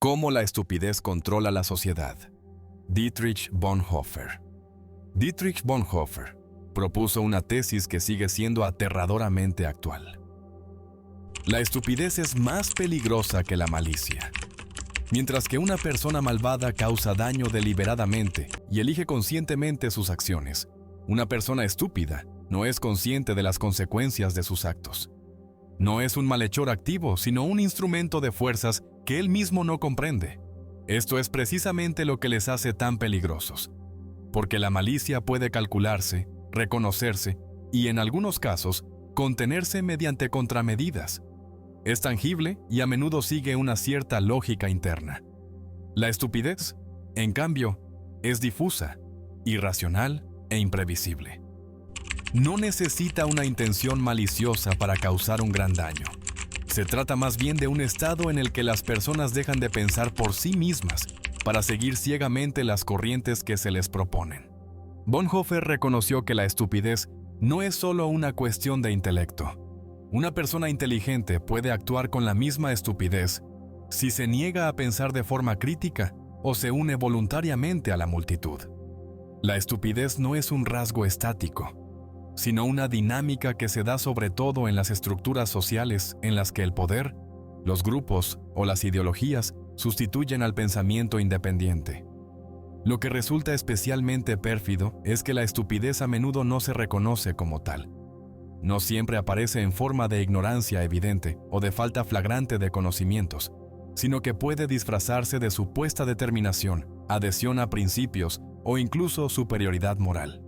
Cómo la estupidez controla la sociedad. Dietrich Bonhoeffer. Dietrich Bonhoeffer propuso una tesis que sigue siendo aterradoramente actual. La estupidez es más peligrosa que la malicia. Mientras que una persona malvada causa daño deliberadamente y elige conscientemente sus acciones, una persona estúpida no es consciente de las consecuencias de sus actos. No es un malhechor activo, sino un instrumento de fuerzas que él mismo no comprende. Esto es precisamente lo que les hace tan peligrosos, porque la malicia puede calcularse, reconocerse y, en algunos casos, contenerse mediante contramedidas. Es tangible y a menudo sigue una cierta lógica interna. La estupidez, en cambio, es difusa, irracional e imprevisible. No necesita una intención maliciosa para causar un gran daño. Se trata más bien de un estado en el que las personas dejan de pensar por sí mismas para seguir ciegamente las corrientes que se les proponen. Bonhoeffer reconoció que la estupidez no es solo una cuestión de intelecto. Una persona inteligente puede actuar con la misma estupidez si se niega a pensar de forma crítica o se une voluntariamente a la multitud. La estupidez no es un rasgo estático, sino una dinámica que se da sobre todo en las estructuras sociales en las que el poder, los grupos o las ideologías sustituyen al pensamiento independiente. Lo que resulta especialmente pérfido es que la estupidez a menudo no se reconoce como tal. No siempre aparece en forma de ignorancia evidente o de falta flagrante de conocimientos, sino que puede disfrazarse de supuesta determinación, adhesión a principios o incluso superioridad moral.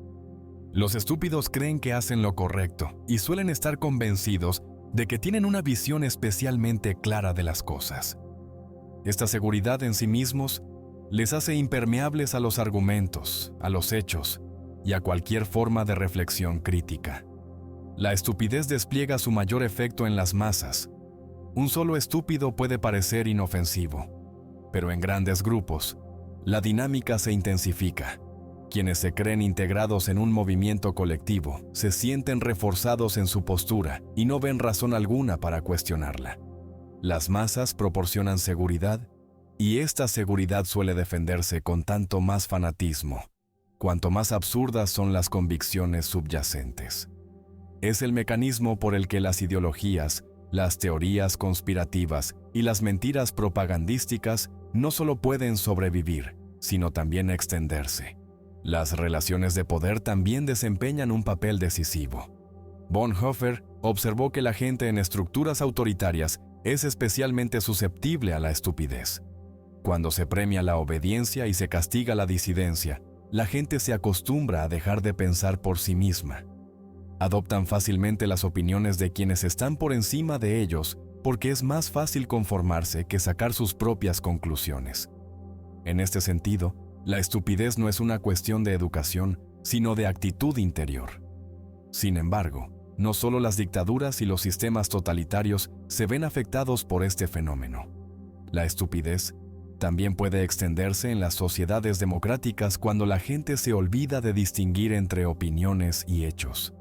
Los estúpidos creen que hacen lo correcto y suelen estar convencidos de que tienen una visión especialmente clara de las cosas. Esta seguridad en sí mismos les hace impermeables a los argumentos, a los hechos y a cualquier forma de reflexión crítica. La estupidez despliega su mayor efecto en las masas. Un solo estúpido puede parecer inofensivo, pero en grandes grupos, la dinámica se intensifica. Quienes se creen integrados en un movimiento colectivo se sienten reforzados en su postura y no ven razón alguna para cuestionarla. Las masas proporcionan seguridad y esta seguridad suele defenderse con tanto más fanatismo, cuanto más absurdas son las convicciones subyacentes. Es el mecanismo por el que las ideologías, las teorías conspirativas y las mentiras propagandísticas no solo pueden sobrevivir, sino también extenderse. Las relaciones de poder también desempeñan un papel decisivo. Bonhoeffer observó que la gente en estructuras autoritarias es especialmente susceptible a la estupidez. Cuando se premia la obediencia y se castiga la disidencia, la gente se acostumbra a dejar de pensar por sí misma. Adoptan fácilmente las opiniones de quienes están por encima de ellos porque es más fácil conformarse que sacar sus propias conclusiones. En este sentido, la estupidez no es una cuestión de educación, sino de actitud interior. Sin embargo, no solo las dictaduras y los sistemas totalitarios se ven afectados por este fenómeno. La estupidez también puede extenderse en las sociedades democráticas cuando la gente se olvida de distinguir entre opiniones y hechos.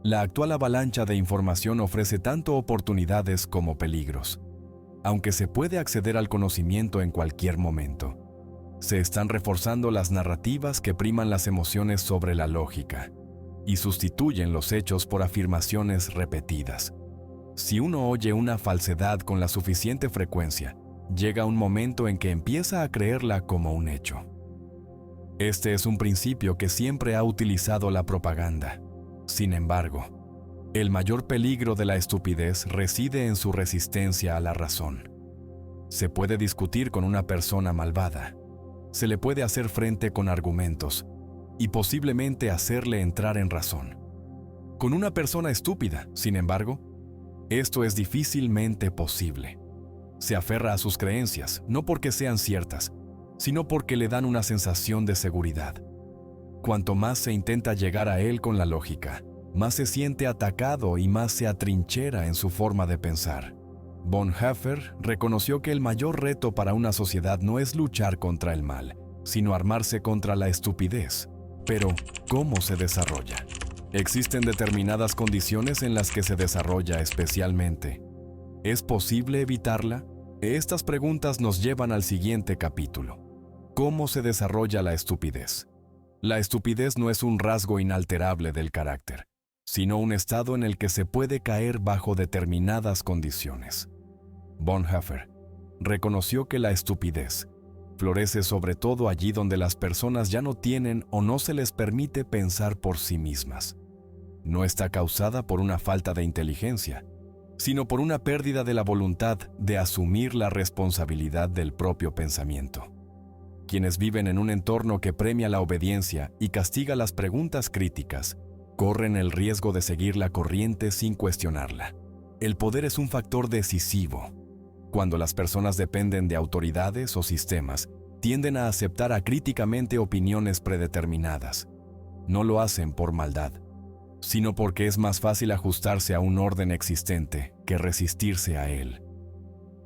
La actual avalancha de información ofrece tanto oportunidades como peligros. Aunque se puede acceder al conocimiento en cualquier momento, se están reforzando las narrativas que priman las emociones sobre la lógica y sustituyen los hechos por afirmaciones repetidas. Si uno oye una falsedad con la suficiente frecuencia, llega un momento en que empieza a creerla como un hecho. Este es un principio que siempre ha utilizado la propaganda. Sin embargo, el mayor peligro de la estupidez reside en su resistencia a la razón. Se puede discutir con una persona malvada. Se le puede hacer frente con argumentos y posiblemente hacerle entrar en razón. Con una persona estúpida, sin embargo, esto es difícilmente posible. Se aferra a sus creencias, no porque sean ciertas, sino porque le dan una sensación de seguridad. Cuanto más se intenta llegar a él con la lógica, más se siente atacado y más se atrinchera en su forma de pensar. Bonhoeffer reconoció que el mayor reto para una sociedad no es luchar contra el mal, sino armarse contra la estupidez. Pero, ¿cómo se desarrolla? Existen determinadas condiciones en las que se desarrolla especialmente. ¿Es posible evitarla? Estas preguntas nos llevan al siguiente capítulo. ¿Cómo se desarrolla la estupidez? La estupidez no es un rasgo inalterable del carácter, sino un estado en el que se puede caer bajo determinadas condiciones. Bonhoeffer reconoció que la estupidez florece sobre todo allí donde las personas ya no tienen o no se les permite pensar por sí mismas. No está causada por una falta de inteligencia, sino por una pérdida de la voluntad de asumir la responsabilidad del propio pensamiento. Quienes viven en un entorno que premia la obediencia y castiga las preguntas críticas, corren el riesgo de seguir la corriente sin cuestionarla. El poder es un factor decisivo. Cuando las personas dependen de autoridades o sistemas, tienden a aceptar acríticamente opiniones predeterminadas. No lo hacen por maldad, sino porque es más fácil ajustarse a un orden existente que resistirse a él.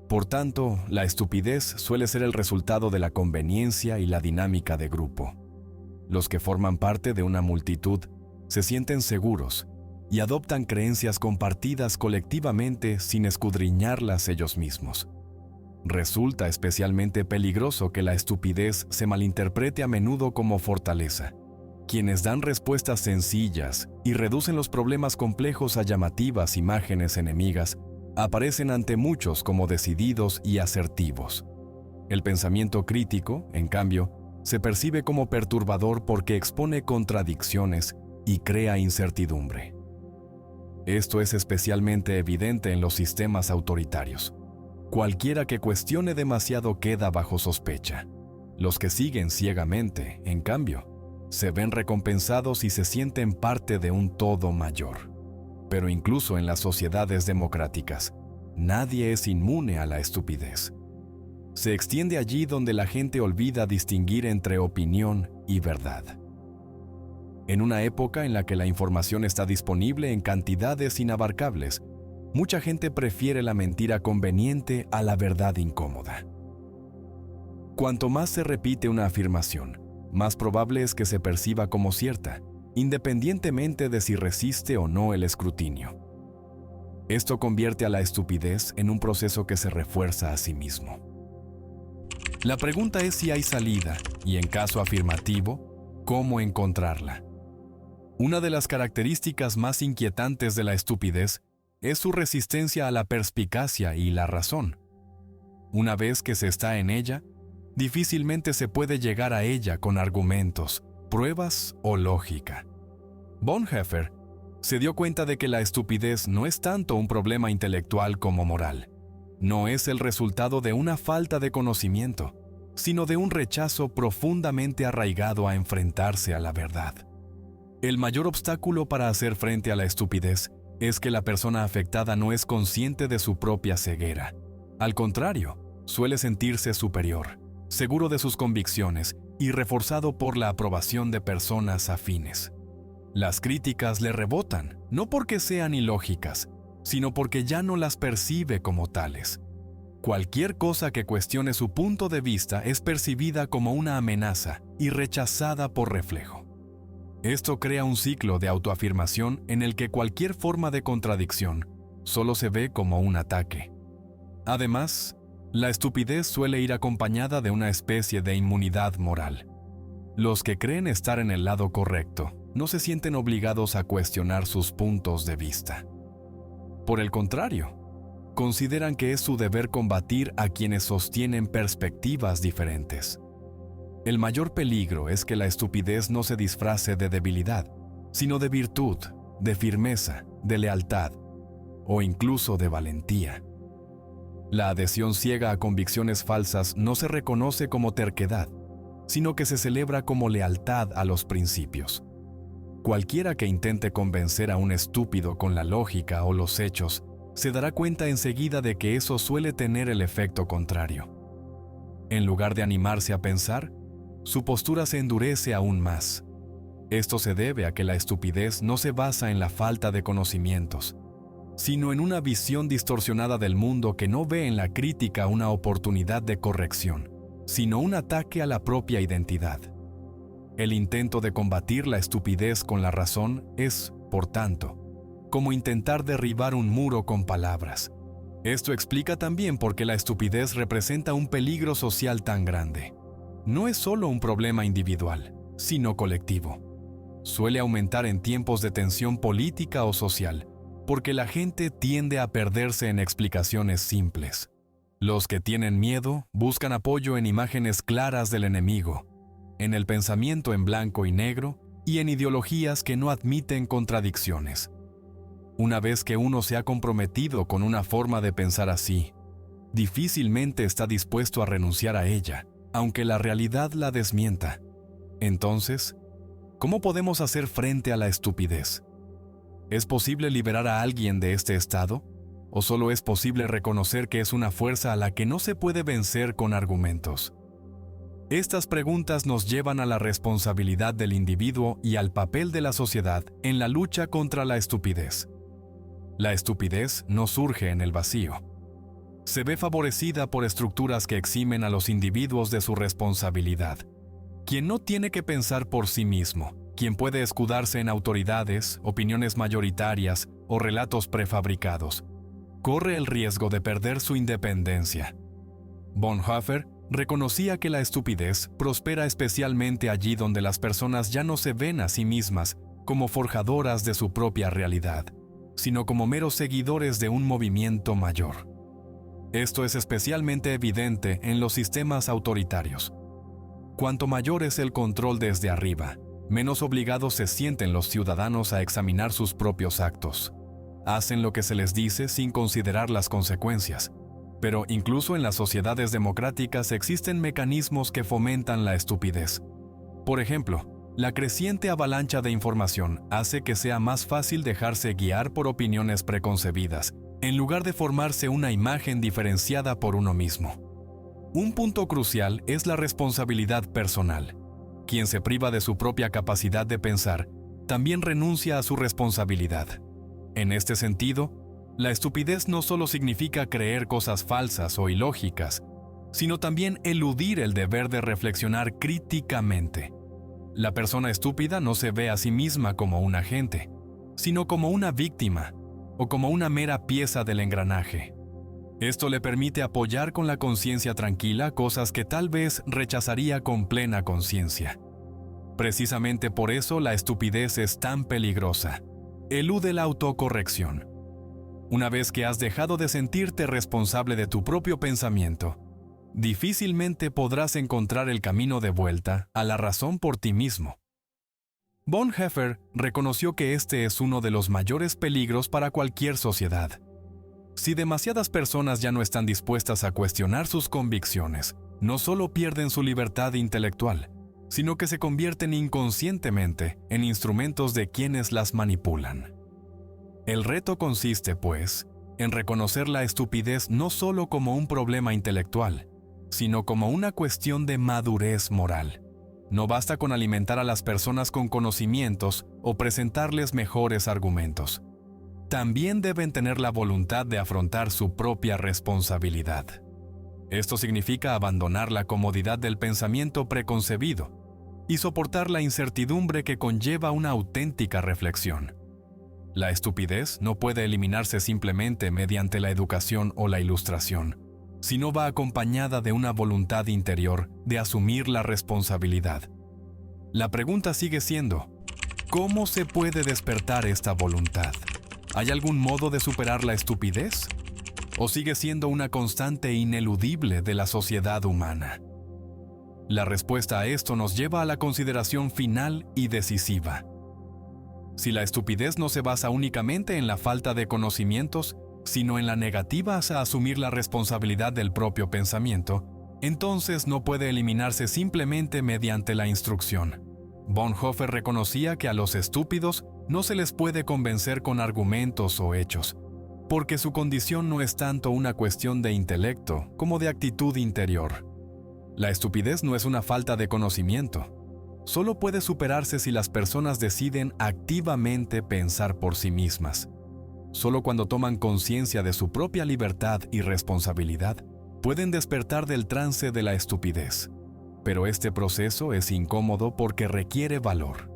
Por tanto, la estupidez suele ser el resultado de la conveniencia y la dinámica de grupo. Los que forman parte de una multitud se sienten seguros y adoptan creencias compartidas colectivamente sin escudriñarlas ellos mismos. Resulta especialmente peligroso que la estupidez se malinterprete a menudo como fortaleza. Quienes dan respuestas sencillas y reducen los problemas complejos a llamativas imágenes enemigas, aparecen ante muchos como decididos y asertivos. El pensamiento crítico, en cambio, se percibe como perturbador porque expone contradicciones y crea incertidumbre. Esto es especialmente evidente en los sistemas autoritarios. Cualquiera que cuestione demasiado queda bajo sospecha. Los que siguen ciegamente, en cambio, se ven recompensados y se sienten parte de un todo mayor. Pero incluso en las sociedades democráticas, nadie es inmune a la estupidez. Se extiende allí donde la gente olvida distinguir entre opinión y verdad. En una época en la que la información está disponible en cantidades inabarcables, mucha gente prefiere la mentira conveniente a la verdad incómoda. Cuanto más se repite una afirmación, más probable es que se perciba como cierta, independientemente de si resiste o no el escrutinio. Esto convierte a la estupidez en un proceso que se refuerza a sí mismo. La pregunta es si hay salida, y en caso afirmativo, ¿cómo encontrarla? Una de las características más inquietantes de la estupidez es su resistencia a la perspicacia y la razón. Una vez que se está en ella, difícilmente se puede llegar a ella con argumentos, pruebas o lógica. Bonhoeffer se dio cuenta de que la estupidez no es tanto un problema intelectual como moral. No es el resultado de una falta de conocimiento, sino de un rechazo profundamente arraigado a enfrentarse a la verdad. El mayor obstáculo para hacer frente a la estupidez es que la persona afectada no es consciente de su propia ceguera. Al contrario, suele sentirse superior, seguro de sus convicciones y reforzado por la aprobación de personas afines. Las críticas le rebotan, no porque sean ilógicas, sino porque ya no las percibe como tales. Cualquier cosa que cuestione su punto de vista es percibida como una amenaza y rechazada por reflejo. Esto crea un ciclo de autoafirmación en el que cualquier forma de contradicción solo se ve como un ataque. Además, la estupidez suele ir acompañada de una especie de inmunidad moral. Los que creen estar en el lado correcto no se sienten obligados a cuestionar sus puntos de vista. Por el contrario, consideran que es su deber combatir a quienes sostienen perspectivas diferentes. El mayor peligro es que la estupidez no se disfrace de debilidad, sino de virtud, de firmeza, de lealtad o incluso de valentía. La adhesión ciega a convicciones falsas no se reconoce como terquedad, sino que se celebra como lealtad a los principios. Cualquiera que intente convencer a un estúpido con la lógica o los hechos, se dará cuenta enseguida de que eso suele tener el efecto contrario. En lugar de animarse a pensar, su postura se endurece aún más. Esto se debe a que la estupidez no se basa en la falta de conocimientos, sino en una visión distorsionada del mundo que no ve en la crítica una oportunidad de corrección, sino un ataque a la propia identidad. El intento de combatir la estupidez con la razón es, por tanto, como intentar derribar un muro con palabras. Esto explica también por qué la estupidez representa un peligro social tan grande. No es solo un problema individual, sino colectivo. Suele aumentar en tiempos de tensión política o social, porque la gente tiende a perderse en explicaciones simples. Los que tienen miedo buscan apoyo en imágenes claras del enemigo, en el pensamiento en blanco y negro y en ideologías que no admiten contradicciones. Una vez que uno se ha comprometido con una forma de pensar así, difícilmente está dispuesto a renunciar a ella, aunque la realidad la desmienta. Entonces, ¿cómo podemos hacer frente a la estupidez? ¿Es posible liberar a alguien de este estado? ¿O solo es posible reconocer que es una fuerza a la que no se puede vencer con argumentos? Estas preguntas nos llevan a la responsabilidad del individuo y al papel de la sociedad en la lucha contra la estupidez. La estupidez no surge en el vacío. Se ve favorecida por estructuras que eximen a los individuos de su responsabilidad. Quien no tiene que pensar por sí mismo, quien puede escudarse en autoridades, opiniones mayoritarias o relatos prefabricados, corre el riesgo de perder su independencia. Bonhoeffer reconocía que la estupidez prospera especialmente allí donde las personas ya no se ven a sí mismas como forjadoras de su propia realidad, sino como meros seguidores de un movimiento mayor. Esto es especialmente evidente en los sistemas autoritarios. Cuanto mayor es el control desde arriba, menos obligados se sienten los ciudadanos a examinar sus propios actos. Hacen lo que se les dice sin considerar las consecuencias. Pero incluso en las sociedades democráticas existen mecanismos que fomentan la estupidez. Por ejemplo, la creciente avalancha de información hace que sea más fácil dejarse guiar por opiniones preconcebidas, en lugar de formarse una imagen diferenciada por uno mismo. Un punto crucial es la responsabilidad personal. Quien se priva de su propia capacidad de pensar, también renuncia a su responsabilidad. En este sentido, la estupidez no solo significa creer cosas falsas o ilógicas, sino también eludir el deber de reflexionar críticamente. La persona estúpida no se ve a sí misma como un agente, sino como una víctima o como una mera pieza del engranaje. Esto le permite apoyar con la conciencia tranquila cosas que tal vez rechazaría con plena conciencia. Precisamente por eso la estupidez es tan peligrosa. Elude la autocorrección. Una vez que has dejado de sentirte responsable de tu propio pensamiento, difícilmente podrás encontrar el camino de vuelta a la razón por ti mismo. Bonhoeffer reconoció que este es uno de los mayores peligros para cualquier sociedad. Si demasiadas personas ya no están dispuestas a cuestionar sus convicciones, no solo pierden su libertad intelectual, sino que se convierten inconscientemente en instrumentos de quienes las manipulan. El reto consiste, pues, en reconocer la estupidez no solo como un problema intelectual, sino como una cuestión de madurez moral. No basta con alimentar a las personas con conocimientos o presentarles mejores argumentos. También deben tener la voluntad de afrontar su propia responsabilidad. Esto significa abandonar la comodidad del pensamiento preconcebido y soportar la incertidumbre que conlleva una auténtica reflexión. La estupidez no puede eliminarse simplemente mediante la educación o la ilustración, sino va acompañada de una voluntad interior de asumir la responsabilidad. La pregunta sigue siendo, ¿cómo se puede despertar esta voluntad? ¿Hay algún modo de superar la estupidez? ¿O sigue siendo una constante ineludible de la sociedad humana? La respuesta a esto nos lleva a la consideración final y decisiva. Si la estupidez no se basa únicamente en la falta de conocimientos, sino en la negativa a asumir la responsabilidad del propio pensamiento, entonces no puede eliminarse simplemente mediante la instrucción. Bonhoeffer reconocía que a los estúpidos no se les puede convencer con argumentos o hechos, porque su condición no es tanto una cuestión de intelecto como de actitud interior. La estupidez no es una falta de conocimiento. Solo puede superarse si las personas deciden activamente pensar por sí mismas. Solo cuando toman conciencia de su propia libertad y responsabilidad, pueden despertar del trance de la estupidez. Pero este proceso es incómodo porque requiere valor.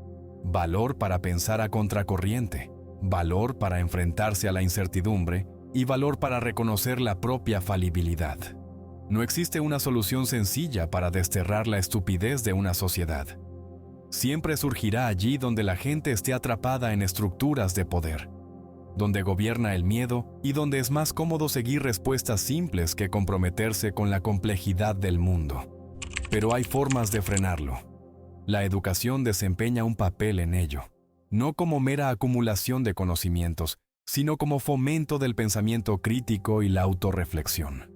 Valor para pensar a contracorriente, valor para enfrentarse a la incertidumbre y valor para reconocer la propia falibilidad. No existe una solución sencilla para desterrar la estupidez de una sociedad. Siempre surgirá allí donde la gente esté atrapada en estructuras de poder, donde gobierna el miedo y donde es más cómodo seguir respuestas simples que comprometerse con la complejidad del mundo. Pero hay formas de frenarlo. La educación desempeña un papel en ello, no como mera acumulación de conocimientos, sino como fomento del pensamiento crítico y la autorreflexión.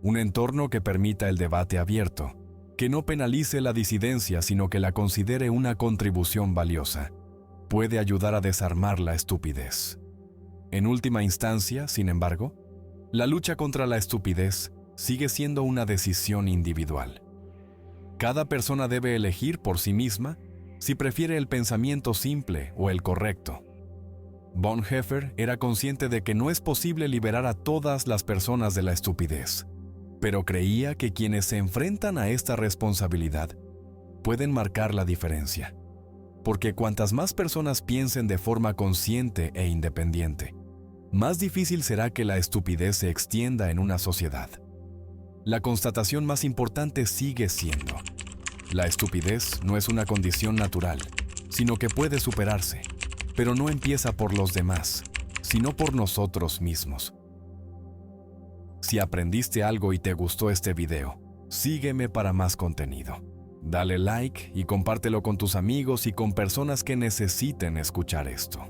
Un entorno que permita el debate abierto, que no penalice la disidencia, sino que la considere una contribución valiosa, puede ayudar a desarmar la estupidez. En última instancia, sin embargo, la lucha contra la estupidez sigue siendo una decisión individual. Cada persona debe elegir por sí misma si prefiere el pensamiento simple o el correcto. Bonhoeffer era consciente de que no es posible liberar a todas las personas de la estupidez, pero creía que quienes se enfrentan a esta responsabilidad pueden marcar la diferencia, porque cuantas más personas piensen de forma consciente e independiente, más difícil será que la estupidez se extienda en una sociedad. La constatación más importante sigue siendo: la estupidez no es una condición natural, sino que puede superarse, pero no empieza por los demás, sino por nosotros mismos. Si aprendiste algo y te gustó este video, sígueme para más contenido. Dale like y compártelo con tus amigos y con personas que necesiten escuchar esto.